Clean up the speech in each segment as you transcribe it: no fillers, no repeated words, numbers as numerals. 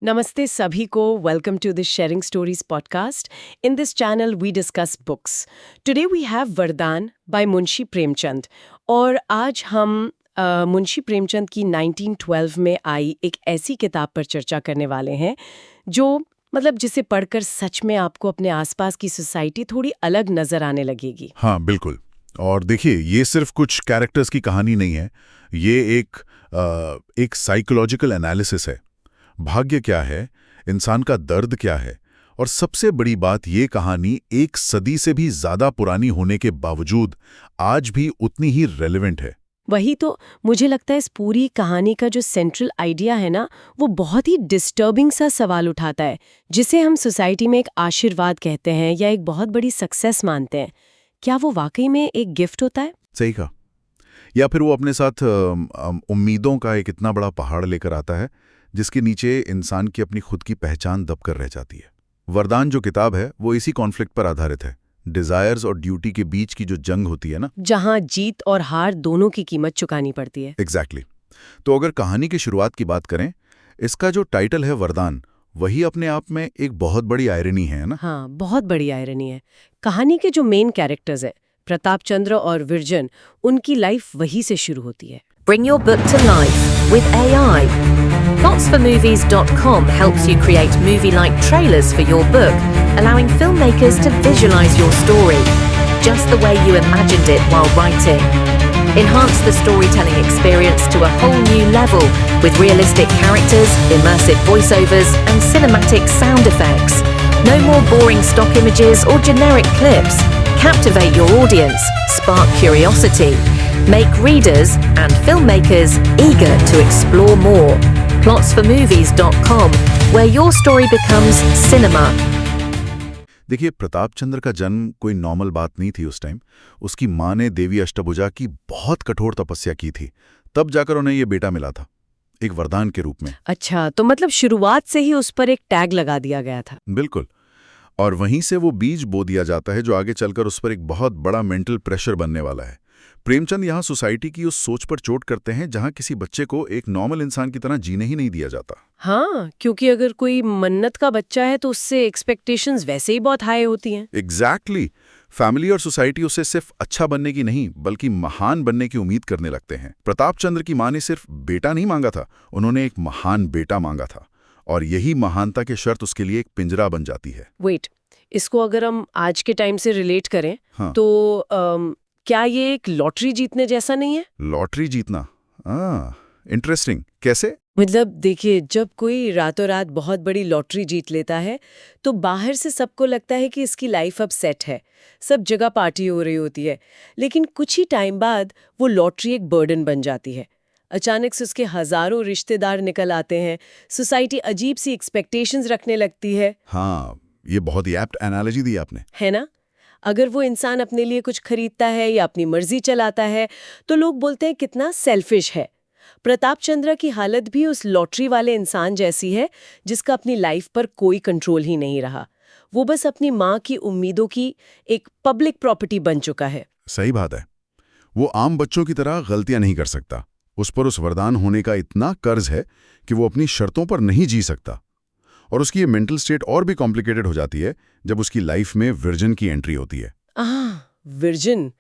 Namaste sabhi ko. Welcome to the Sharing Stories podcast. In this channel, we discuss books. Today we have Vardhan by Munshi Premchand और आज हम मुंशी प्रेमचंद की 1912 में आई एक ऐसी किताब पर चर्चा करने वाले हैं जो जिसे पढ़कर सच में आपको अपने आसपास की सोसाइटी थोड़ी अलग नजर आने लगेगी। हाँ, बिल्कुल। और देखिए, ये सिर्फ कुछ कैरेक्टर्स की कहानी नहीं है। ये एक साइकोलॉजिकल एनालिसिस है। भाग्य क्या है, इंसान का दर्द क्या है, और सबसे बड़ी बात, ये कहानी एक सदी से भी ज्यादा पुरानी होने के बावजूद आज भी उतनी ही रेलेवेंट है। वही तो मुझे लगता है इस पूरी कहानी का जो सेंट्रल आइडिया है ना, वो बहुत ही डिस्टर्बिंग सा सवाल उठाता है, जिसे हम सोसाइटी में एक आशीर्वाद कहते हैं या एक बहुत बड़ी सक्सेस मानते हैं। क्या वो वाकई में एक गिफ्ट होता है? सही कहा। या फिर वो अपने साथ उम्मीदों का एक इतना बड़ा पहाड़ लेकर आता है जिसके नीचे इंसान की अपनी खुद की पहचान दबकर रह जाती है। वरदान जो किताब है वो इसी कॉन्फ्लिक्ट पर आधारित है। डिजायर्स और ड्यूटी के बीच की जो जंग होती है ना, जहां जीत और हार दोनों की कीमत चुकानी पड़ती है। एग्जैक्टली। तो अगर कहानी की शुरुआत की बात करें, इसका जो टाइटल है वरदान, वही अपने आप में एक बहुत बड़ी आयरनी है ना। हाँ, बहुत बड़ी आयरनी है। कहानी के जो मेन कैरेक्टर्स है, प्रताप चंद्र और विरजन, उनकी लाइफ वही से शुरू होती है। Bring your book to life with AI. Plotsformovies.com helps you create movie-like trailers for your book, allowing filmmakers to visualize your story, just the way you imagined it while writing. Enhance the storytelling experience to a whole new level with realistic characters, immersive voiceovers, and cinematic sound effects. No more boring stock images or generic clips. Captivate your audience, spark curiosity. Make readers and filmmakers eager to explore more. Plotsformovies.com, where your story becomes cinema. देखिए, प्रताप चंद्र का जन्म कोई normal बात नहीं थी उस time. उसकी माँ ने देवी अष्टभुजा की बहुत कठोर तपस्या की थी, तब जाकर उन्हें ये बेटा मिला था, एक वरदान के रूप में। अच्छा, तो शुरुआत से ही उस पर एक टैग लगा दिया गया था। बिल्कुल। और वहीं से वो बीज बो दिया जाता है जो आगे चलकर उस पर एक बहुत बड़ा मेंटल प्रेशर बनने वाला है। प्रेमचंद यहाँ सोसाइटी की उस सोच पर चोट करते हैं जहाँ किसी बच्चे को एक नॉर्मल इंसान की तरह जीने ही नहीं दिया जाता। हाँ, क्योंकि अगर कोई मन्नत का बच्चा है तो उससे एक्सपेक्टेशंस वैसे ही बहुत हाई होती हैं। एग्जैक्टली। फैमिली और सोसाइटी उसे सिर्फ अच्छा बनने की नहीं बल्कि महान बनने की उम्मीद करने लगते हैं। प्रताप चंद्र की माँ ने सिर्फ बेटा नहीं मांगा था, उन्होंने एक महान बेटा मांगा था, और यही महानता की शर्त उसके लिए एक पिंजरा बन जाती है। वेट, इसको अगर हम आज के टाइम से रिलेट करें, हाँ। तो क्या ये एक लॉटरी जीतने जैसा नहीं है? लॉटरी जीतना? इंटरेस्टिंग। कैसे? देखिए, जब कोई रातों रात बहुत बड़ी लॉटरी जीत लेता है तो बाहर से सबको लगता है कि इसकी लाइफ अब सेट है, सब जगह पार्टी हो रही होती है। लेकिन कुछ ही टाइम बाद वो लॉटरी एक बर्डन बन जाती है। अचानक से उसके हजारों रिश्तेदार निकल आते हैं, सोसाइटी अजीब सी एक्सपेक्टेशंस रखने लगती है। हाँ, ये बहुत ही एप्ट एनालॉजी दी आपने। है ना? अगर वो इंसान अपने लिए कुछ खरीदता है या अपनी मर्जी चलाता है तो लोग बोलते हैं कितना सेल्फिश है। प्रताप चंद्र की हालत भी उस लॉटरी वाले इंसान जैसी है जिसका अपनी लाइफ पर कोई कंट्रोल ही नहीं रहा। वो बस अपनी माँ की उम्मीदों की एक पब्लिक प्रॉपर्टी बन चुका है। सही बात है। वो आम बच्चों की तरह गलतियां नहीं कर सकता। उस पर उस वरदान होने का इतना कर्ज है कि वो अपनी शर्तों पर नहीं जी सकता। और उसकी ये मेंटल स्टेट और भी कॉम्प्लिकेटेड हो जाती है जब उसकी लाइफ में विरजन की एंट्री होती है। विरजन,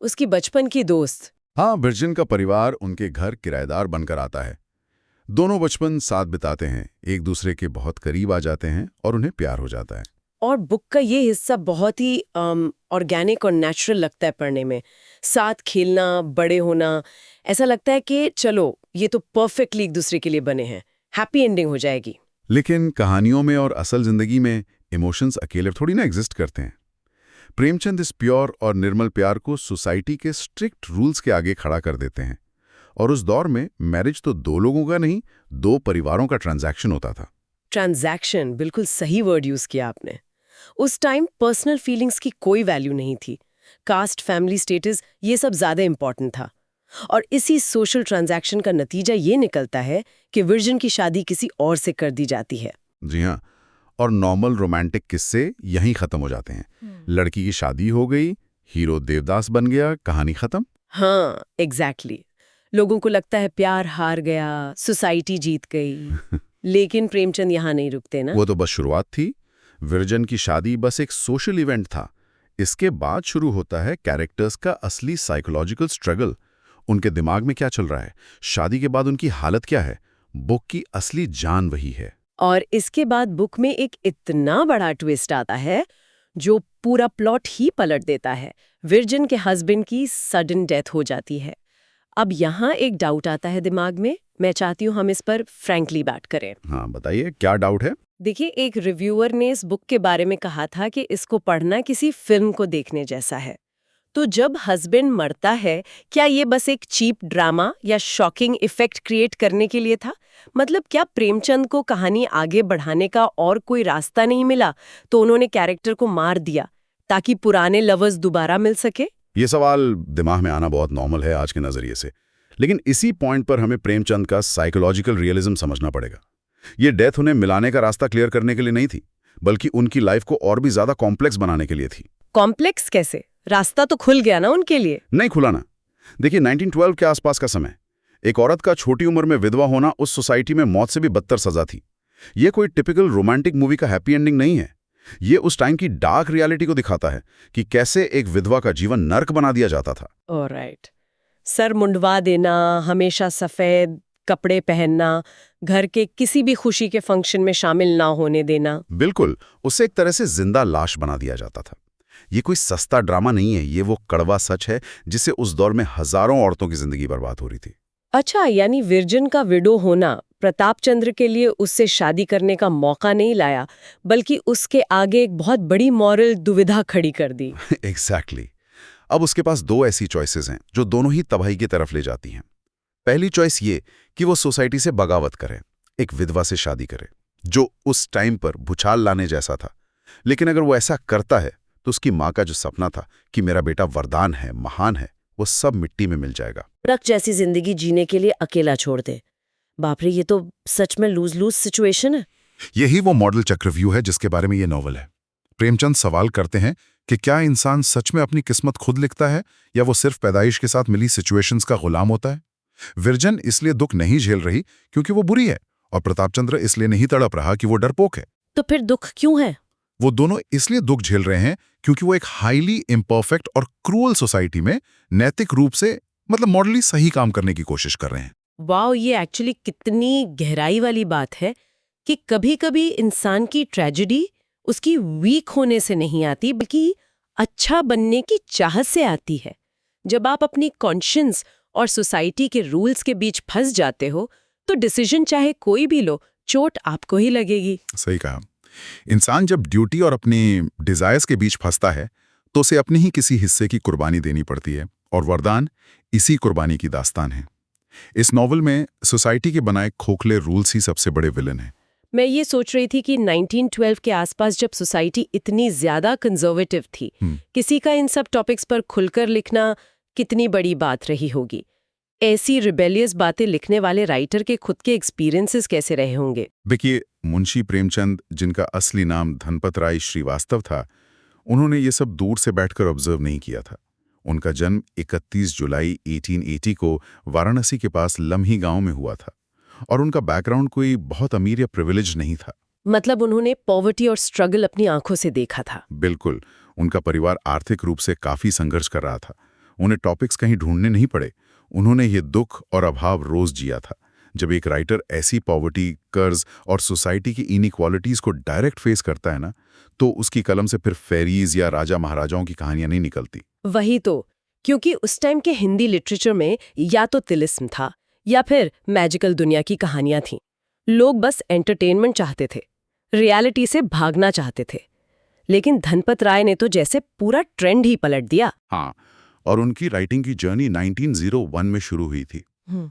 उसकी बचपन की दोस्त। हाँ, विरजन का परिवार उनके घर किराएदार बनकर आता है। दोनों बचपन साथ बिताते हैं, एक दूसरे के बहुत करीब आ जाते हैं और उन्हें प्यार हो जाता है। और बुक का ये हिस्सा बहुत ही ऑर्गेनिक और नेचुरल लगता है पढ़ने में। साथ खेलना, बड़े होना, ऐसा लगता है कि चलो ये तो परफेक्टली एक दूसरे के लिए बने हैं, हैप्पी एंडिंग हो जाएगी। लेकिन कहानियों में और असल जिंदगी में इमोशंस अकेले थोड़ी ना एग्जिस्ट करते हैं। प्रेमचंद इस प्योर और निर्मल प्यार को सोसाइटी के स्ट्रिक्ट रूल्स के आगे खड़ा कर देते हैं। और उस दौर में मैरिज तो दो लोगों का नहीं, दो परिवारों का ट्रांजैक्शन होता था। ट्रांजैक्शन, बिल्कुल सही वर्ड यूज किया आपने। उस टाइम पर्सनल फीलिंग्स की कोई वैल्यू नहीं थी। कास्ट, फैमिली स्टेटस, ये सब ज्यादा इंपॉर्टेंट था। और इसी सोशल ट्रांजैक्शन का नतीजा ये निकलता है कि विरजन की शादी किसी और से कर दी जाती है। जी हाँ, और नॉर्मल रोमांटिक किस्से यहीं खत्म हो जाते हैं। लड़की की शादी हो गई, हीरो देवदास बन गया, कहानी खत्म। हाँ, एग्जैक्टली। लोगों को लगता है प्यार हार गया, सोसाइटी जीत गई। लेकिन प्रेमचंद यहाँ नहीं रुकते ना। वो तो बस शुरुआत थी। विरजन की शादी बस एक सोशल इवेंट था। इसके बाद शुरू होता है कैरेक्टर्स का असली साइकोलॉजिकल स्ट्रगल। उनके दिमाग में क्या चल रहा है, शादी के बाद उनकी हालत क्या है। बुक की असली जान वही है। और इसके बाद बुक में एक इतना बड़ा ट्विस्ट आता है जो पूरा प्लॉट ही पलट देता है। विरजन के हस्बैंड की सडन डेथ हो जाती है। अब यहाँ एक डाउट आता है दिमाग में। मैं चाहती हूँ हम इस पर फ्रैंकली बात करें। हाँ बताइए, क्या डाउट है? देखिए, एक रिव्यूअर ने इस बुक के बारे में कहा था कि इसको पढ़ना किसी फिल्म को देखने जैसा है। तो जब हस्बैंड मरता है, क्या ये बस एक चीप ड्रामा या शॉकिंग इफेक्ट क्रिएट करने के लिए था? मतलब क्या प्रेमचंद को कहानी आगे बढ़ाने का और कोई रास्ता नहीं मिला, तो उन्होंने कैरेक्टर को मार दिया ताकि पुराने लवर्स दोबारा मिल सके? ये सवाल दिमाग में आना बहुत नॉर्मल है आज के नजरिए से, लेकिन इसी पॉइंट पर हमें प्रेमचंद का साइकोलॉजिकल रियलिज्म समझना पड़ेगा। ये डेथ उन्हें मिलाने का रास्ता क्लियर करने के लिए नहीं थी, बल्कि उनकी लाइफ को और भी ज्यादा कॉम्प्लेक्स बनाने के लिए थी। कॉम्प्लेक्स कैसे? रास्ता तो खुल गया ना उनके लिए। नहीं खुला ना। देखिए, 1912 के आसपास का समय, एक औरत का छोटी उम्र में विधवा होना उस सोसाइटी में मौत से भी बदतर सजा थी। ये कोई टिपिकल रोमांटिक मूवी का हैप्पी एंडिंग नहीं है। ये उस टाइम की डार्क रियलिटी को दिखाता है कि कैसे एक विधवा का जीवन नर्क बना दिया जाता था। ऑलराइट। सर मुंडवा देना, हमेशा सफेद कपड़े पहनना, घर के किसी भी खुशी के फंक्शन में शामिल ना होने देना। बिल्कुल, उसे एक तरह से जिंदा लाश बना दिया जाता था। ये कोई सस्ता ड्रामा नहीं है, ये वो कड़वा सच है जिससे उस दौर में हजारों औरतों की जिंदगी बर्बाद हो रही थी। अच्छा, यानी विरजन का विडो होना प्रताप चंद्र के लिए उससे शादी करने का मौका नहीं लाया, बल्कि उसके आगे एक बहुत बड़ी मॉरल दुविधा खड़ी कर दी। एग्जैक्टली। अब उसके पास दो ऐसी चॉइसेस हैं जो दोनों ही तबाही की तरफ ले जाती हैं। पहली चॉइस ये कि वो सोसाइटी से बगावत करे, एक विधवा से शादी करे, जो उस टाइम पर भूचाल लाने जैसा था। लेकिन अगर वो ऐसा करता है तो उसकी माँ का जो सपना था कि मेरा बेटा वरदान है, महान है, वो सब मिट्टी में मिल जाएगा। ट्रक जैसी जिंदगी जीने के लिए अकेला छोड़ दे। बाप रे, ये तो सच में लूज लूज सिचुएशन है। यही वो मॉडल चक्रव्यूह है जिसके बारे में ये नॉवल है। प्रेमचंद सवाल करते हैं कि क्या इंसान सच में अपनी किस्मत खुद लिखता है या वो सिर्फ पैदाइश के साथ मिली सिचुएशंस का गुलाम होता है। विरजन इसलिए दुख नहीं झेल रही क्योंकि वो बुरी है, और प्रतापचंद्र इसलिए नहीं तड़प रहा कि वो डरपोक है। तो फिर दुख क्यों है? वो दोनों इसलिए दुख झेल रहे हैं क्योंकि वो एक हाईली इम्परफेक्ट और क्रूअल सोसाइटी में नैतिक रूप से, मतलब मॉडली सही काम करने की कोशिश कर रहे हैं। वाओ, ये एक्चुअली कितनी गहराई वाली बात है कि कभी-कभी इंसान की ट्रेजेडी उसकी वीक होने से नहीं आती, बल्कि अच्छा बनने की चाहत से आती है। जब आप अपनी कॉन्शियंस और सोसाइटी के रूल्स के बीच फंस जाते हो, तो डिसीजन चाहे कोई भी लो, चोट आपको ही लगेगी। सही कहा। इंसान जब ड्यूटी और अपनी डिजायर्स के बीच फंसता है तो उसे अपने ही किसी हिस्से की कुर्बानी देनी पड़ती है, और वरदान इसी कुर्बानी की दास्तान है। इस नॉवल में सोसाइटी के बनाए खोखले रूल्स ही सबसे बड़े विलन हैं। मैं ये सोच रही थी कि 1912 के आसपास जब सोसाइटी इतनी ज्यादा कंजर्वेटिव थी, किसी का इन सब टॉपिक्स पर खुलकर लिखना कितनी बड़ी बात रही होगी। ऐसी रिबेलियस बातें लिखने वाले राइटर के खुद के एक्सपीरियंसेस कैसे रहे होंगे? देखिए, मुंशी प्रेमचंद, जिनका असली नाम धनपत राय श्रीवास्तव था, उन्होंने ये सब दूर से बैठकर ऑब्जर्व नहीं किया था। उनका जन्म 31 जुलाई 1880 को वाराणसी के पास लम्ही गांव में हुआ था, और उनका बैकग्राउंड कोई बहुत अमीर या प्रिविलेज नहीं था। मतलब उन्होंने पॉवर्टी और स्ट्रगल अपनी आंखों से देखा था। बिल्कुल। उनका परिवार आर्थिक रूप से काफी संघर्ष कर रहा था। उन्हें टॉपिक्स कहीं ढूंढने नहीं पड़े, उन्होंने ये दुख और अभाव रोज जिया था। जब एक राइटर ऐसी पॉवर्टी, कर्ज और सोसाइटी की इनइक्वालिटीज को डायरेक्ट फेस करता है ना, तो उसकी कलम से फिर फेरीज या राजा महाराजाओं की कहानियां नहीं निकलती। वही तो, क्योंकि उस टाइम के हिंदी लिटरेचर में या तो तिलिस्म था या फिर मैजिकल दुनिया की कहानियां थीं। लोग बस एंटरटेनमेंट चाहते थे, रियलिटी से भागना चाहते थे। लेकिन धनपत राय ने तो जैसे पूरा ट्रेंड ही पलट दिया। हाँ, और उनकी राइटिंग की जर्नी 1901 में शुरू हुई थी।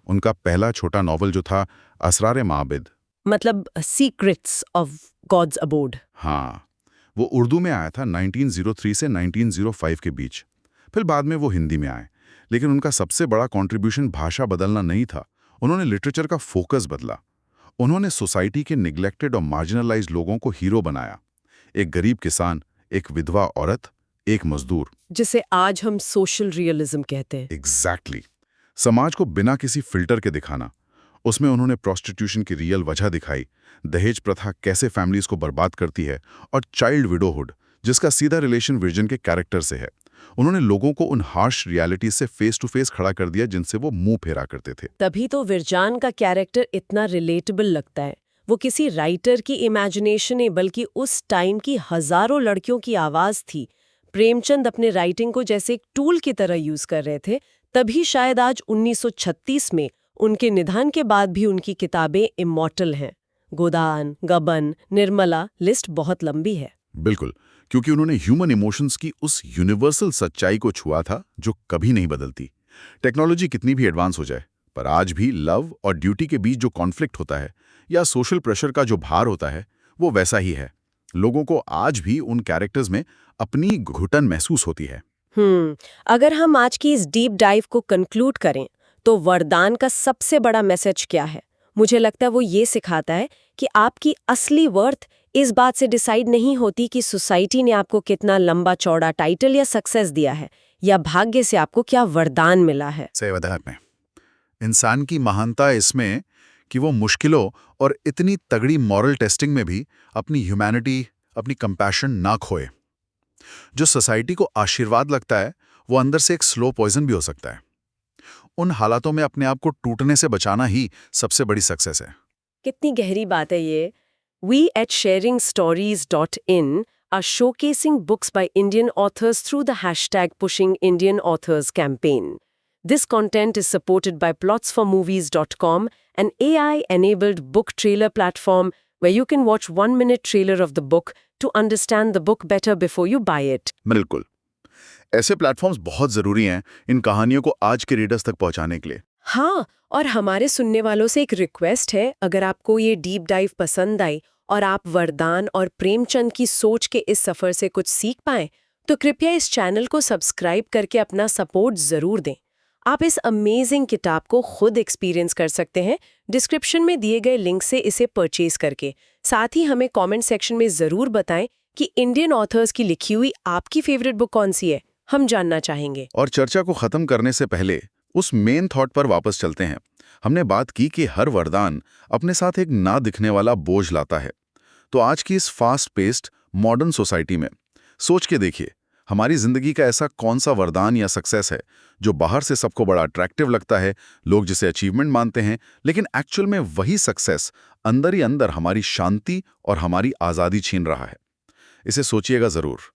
उनका पहला छोटा नॉवल जो था असरार माबिद, मतलब सीक्रेट्स ऑफ गॉड्स अबोर्ड, हाँ, वो उर्दू में आया था 1903 से 1905 के बीच। फिर बाद में वो हिंदी में आए। लेकिन उनका सबसे बड़ा कंट्रीब्यूशन भाषा बदलना नहीं था, उन्होंने लिटरेचर का फोकस बदला। उन्होंने सोसाइटी के निग्लेक्टेड और मार्जिनलाइज्ड लोगों को हीरो बनाया। एक गरीब किसान, एक विधवा औरत, एक मजदूर, जिसे आज हम सोशल रियलिज्म कहते हैं। एग्जैक्टली। समाज को बिना किसी फिल्टर के दिखाना। उसमें उन्होंने प्रोस्टिट्यूशन की रियल वजह दिखाई, दहेज प्रथा कैसे फैमिलीज को बर्बाद करती है, और चाइल्ड विडोहुड, जिसका सीधा रिलेशन विर्जन के कैरेक्टर से है। उन्होंने लोगों को उन हार्श रियलिटीज से फेस टू फेस खड़ा कर दिया जिनसे वो मुंह फेरा करते थे। तभी तो विरजान का कैरेक्टर इतना रिलेटेबल लगता है। वो किसी राइटर की इमेजिनेशन नहीं, बल्कि उस टाइम की हजारों लड़कियों की आवाज थी। प्रेमचंद अपने राइटिंग को जैसे एक टूल की तरह यूज कर रहे थे, तभी शायद आज 1936 में उनके निधन के बाद भी उनकी किताबें इमॉर्टल हैं। गोदान, गबन, निर्मला, लिस्ट बहुत लंबी है। बिल्कुल, क्योंकि उन्होंने ह्यूमन इमोशंस की उस यूनिवर्सल सच्चाई को छुआ था जो कभी नहीं बदलती। टेक्नोलॉजी कितनी भी एडवांस हो जाए, पर आज भी लव और ड्यूटी के बीच जो कॉन्फ्लिक्ट होता है या सोशल प्रेशर का जो भार होता है, वो वैसा ही है। लोगों को आज भी उन कैरेक्टर्स में अपनी घुटन महसूस होती है। अगर हम आज की इस डीप डाइव को कंक्लूड करें, तो वरदान का सबसे बड़ा मैसेज क्या है? मुझे लगता है वो ये सिखाता है कि आपकी असली वर्थ इस बात से डिसाइड नहीं होती कि सोसाइटी ने आपको कितना लंबा चौड़ा टाइटल या सक्सेस दिया है, या भाग्य से आपको क्या वरदान मिला है। सही वजह में इंसान की महानता इसमें कि वो मुश्किलों और इतनी तगड़ी मॉरल टेस्टिंग में भी अपनी ह्यूमैनिटी, अपनी कंपैशन ना खोए। जो सोसाइटी को आशीर्वाद लगता है, वो अंदर से एक स्लो पॉइजन भी हो सकता है। उन हालातों में अपने आप को टूटने से बचाना ही सबसे बड़ी सक्सेस है। कितनी गहरी बात है ये। We at sharingstories.in are showcasing books by Indian authors through the hashtag Pushing Indian Authors campaign. This content is supported by plotsformovies.com, an AI-enabled book trailer platform where you can watch 1-minute trailer of the book to understand the book better before you buy it. बिल्कुल, ऐसे platforms बहुत जरूरी हैं इन कहानियों को आज के readers तक पहुंचाने के लिए। हाँ, और हमारे सुनने वालों से एक रिक्वेस्ट है, अगर आपको ये डीप डाइव पसंद आई और आप वरदान और प्रेमचंद की सोच के इस सफर से कुछ सीख पाएं, तो कृपया इस चैनल को सब्सक्राइब करके अपना सपोर्ट जरूर दें। आप इस अमेजिंग किताब को खुद एक्सपीरियंस कर सकते हैं डिस्क्रिप्शन में दिए गए लिंक से इसे परचेज करके। साथ ही हमें कमेंट सेक्शन में जरूर बताएं कि इंडियन ऑथर्स की लिखी हुई आपकी फेवरेट बुक कौन सी है, हम जानना चाहेंगे। और चर्चा को खत्म करने से पहले उस मेन थॉट पर वापस चलते हैं। हमने बात की कि हर वरदान अपने साथ एक ना दिखने वाला बोझ लाता है। तो आज की इस फास्ट पेस्ड मॉडर्न सोसाइटी में सोच के देखिए, हमारी जिंदगी का ऐसा कौन सा वरदान या सक्सेस है जो बाहर से सबको बड़ा अट्रैक्टिव लगता है, लोग जिसे अचीवमेंट मानते हैं, लेकिन एक्चुअल में वही सक्सेस अंदर ही अंदर हमारी शांति और हमारी आज़ादी छीन रहा है। इसे सोचिएगा ज़रूर।